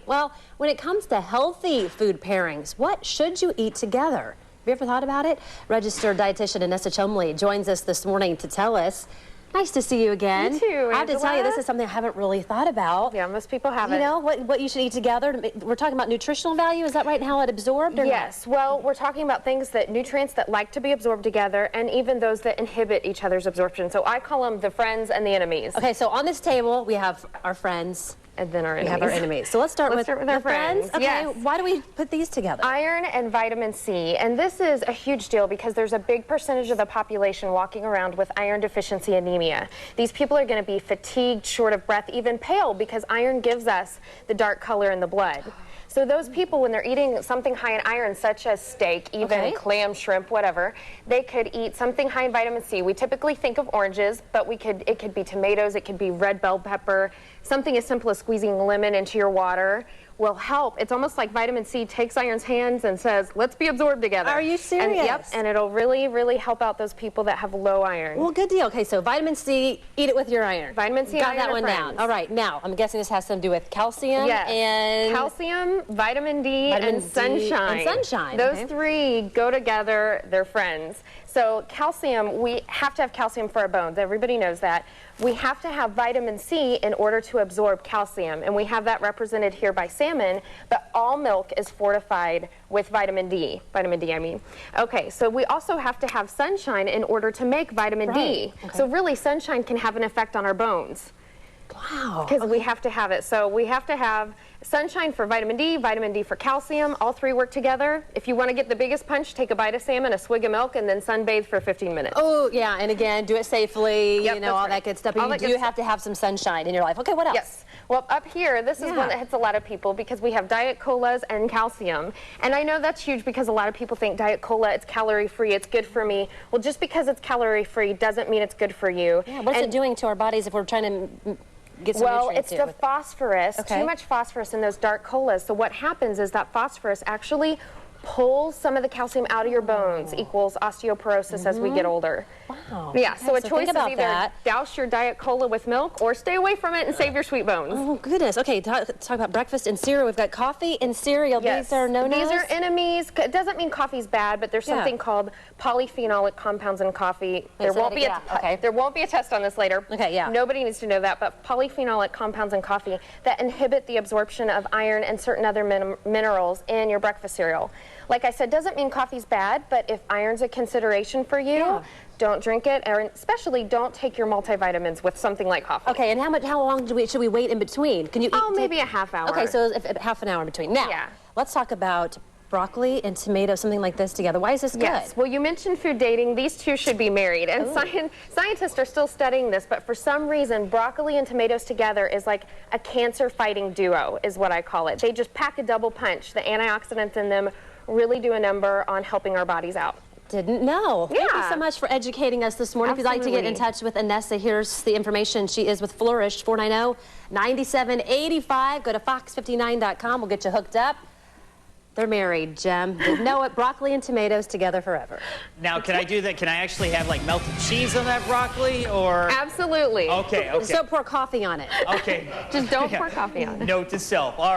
Well, when it comes to healthy food pairings, what should you eat together? Have you ever thought about it? Registered dietitian Inessa Chumley joins us this morning to tell us. Nice to see you again. You too, Angela. I have to tell you, this is something I haven't really thought about. Yeah, most people haven't. You know, what you should eat together. We're talking about nutritional value. Is that right, and how it absorbed? Or yes. not? Well, we're talking about nutrients that like to be absorbed together, and even those that inhibit each other's absorption. So I call them the friends and the enemies. Okay, so on this table, we have our friends. And then our enemies. We have our enemies. So let's start with our friends. Okay, yes. Why do we put these together? Iron and vitamin C. And this is a huge deal because there's a big percentage of the population walking around with iron deficiency anemia. These people are going to be fatigued, short of breath, even pale, because iron gives us the dark color in the blood. So those people, when they're eating something high in iron, such as steak, even clam, shrimp, whatever, they could eat something high in vitamin C. We typically think of oranges, but it could be tomatoes, it could be red bell pepper. Something as simple as squeezing lemon into your water will help. It's almost like vitamin C takes iron's hands and says, let's be absorbed together. Are you serious? And, yep, and it'll really, really help out those people that have low iron. Well, good deal. Okay, so vitamin C, eat it with your iron. Vitamin C, got iron, that one friends. down. All right, now, I'm guessing this has something to do with calcium and... Calcium, vitamin D, and sunshine. And sunshine. Those three go together, they're friends. So calcium, we have to have calcium for our bones. Everybody knows that. We have to have vitamin C in order to absorb calcium, and we have that represented here by salmon, but all milk is fortified with vitamin D. Vitamin D, I mean. Okay, so we also have to have sunshine in order to make vitamin D. Okay. So really, sunshine can have an effect on our bones. Wow. Because we have to have it. So we have to have sunshine for vitamin D for calcium. All three work together. If you want to get the biggest punch, take a bite of salmon, a swig of milk, and then sunbathe for 15 minutes. Oh, yeah, and again, do it safely, you know, all that good stuff. But you do have to have some sunshine in your life. Okay, what else? Yes. Well, up here, this is one that hits a lot of people because we have Diet Colas and calcium. And I know that's huge because a lot of people think Diet Cola, it's calorie-free, it's good for me. Well, just because it's calorie-free doesn't mean it's good for you. Yeah, what's it doing to our bodies if we're trying to... Well, it's the phosphorus, too much phosphorus in those dark colas. So what happens is that phosphorus actually pulls some of the calcium out of your bones, equals osteoporosis as we get older. Wow. Yeah, so a choice is either douse your Diet Cola with milk or stay away from it and save your sweet bones. Oh, goodness. Okay, talk about breakfast and cereal. We've got coffee and cereal. Yes. These are no-nos? These are enemies. It doesn't mean coffee's bad, but there's something called polyphenolic compounds in coffee. There won't be a test on this later. Okay, yeah. Nobody needs to know that, but polyphenolic compounds in coffee that inhibit the absorption of iron and certain other minerals in your breakfast cereal. Like I said, doesn't mean coffee's bad, but if iron's a consideration for you, don't drink it, and especially don't take your multivitamins with something like coffee. Okay, and how long should we wait in between? Can you eat? Maybe a half hour. Okay, so half an hour in between. Now, let's talk about broccoli and tomato, something like this together. Why is this good? Yes, well, you mentioned food dating. These two should be married, and scientists are still studying this, but for some reason, broccoli and tomatoes together is like a cancer-fighting duo, is what I call it. They just pack a double punch. The antioxidants in them really do a number on helping our bodies out. Didn't know. Thank you so much for educating us this morning. Absolutely. If you'd like to get in touch with Inessa, here's the information. She is with Flourish, 490-9785. Go to fox59.com. We'll get you hooked up. They're married, Jem. Didn't know it. Broccoli and tomatoes together forever. Now, can I do that? Can I actually have like melted cheese on that broccoli, or? Absolutely. Okay, okay. So pour coffee on it. Okay. Just don't pour coffee on it. Note to self. All right.